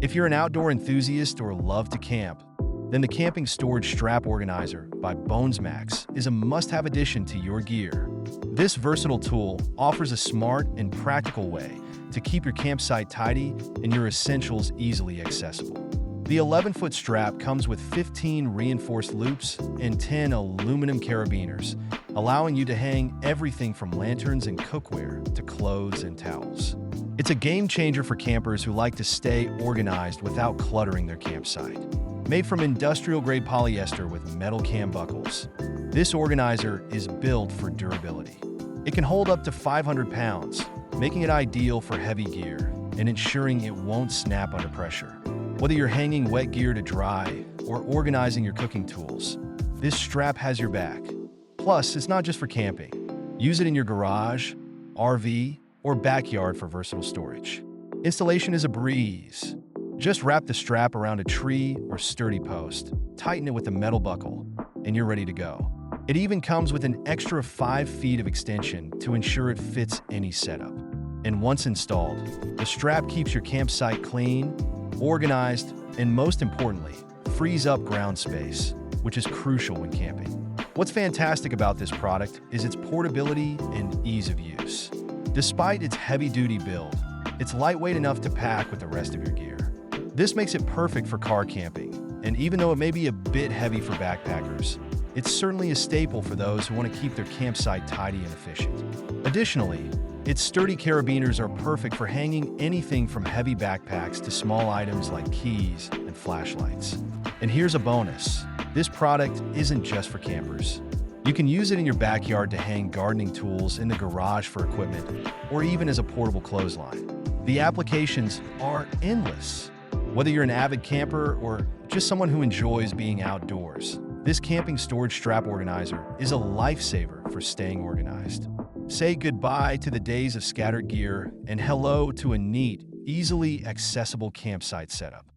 If you're an outdoor enthusiast or love to camp, then the Camping Storage Strap Organizer by BonsMax is a must-have addition to your gear. This versatile tool offers a smart and practical way to keep your campsite tidy and your essentials easily accessible. The 11-foot strap comes with 15 reinforced loops and 10 aluminum carabiners, allowing you to hang everything from lanterns and cookware to clothes and towels. It's a game changer for campers who like to stay organized without cluttering their campsite. Made from industrial-grade polyester with metal cam buckles, this organizer is built for durability. It can hold up to 500 pounds, making it ideal for heavy gear and ensuring it won't snap under pressure. Whether you're hanging wet gear to dry or organizing your cooking tools, this strap has your back. Plus, it's not just for camping. Use it in your garage, RV, or backyard for versatile storage. Installation is a breeze. Just wrap the strap around a tree or sturdy post, tighten it with a metal buckle, and you're ready to go. It even comes with an extra 5 feet of extension to ensure it fits any setup. And once installed, the strap keeps your campsite clean, organized, and most importantly, frees up ground space, which is crucial when camping. What's fantastic about this product is its portability and ease of use. Despite its heavy-duty build, it's lightweight enough to pack with the rest of your gear. This makes it perfect for car camping, and even though it may be a bit heavy for backpackers, it's certainly a staple for those who want to keep their campsite tidy and efficient. Additionally, its sturdy carabiners are perfect for hanging anything from heavy backpacks to small items like keys and flashlights. And here's a bonus. This product isn't just for campers. You can use it in your backyard to hang gardening tools, in the garage for equipment, or even as a portable clothesline. The applications are endless. Whether you're an avid camper or just someone who enjoys being outdoors, this camping storage strap organizer is a lifesaver for staying organized. Say goodbye to the days of scattered gear and hello to a neat, easily accessible campsite setup.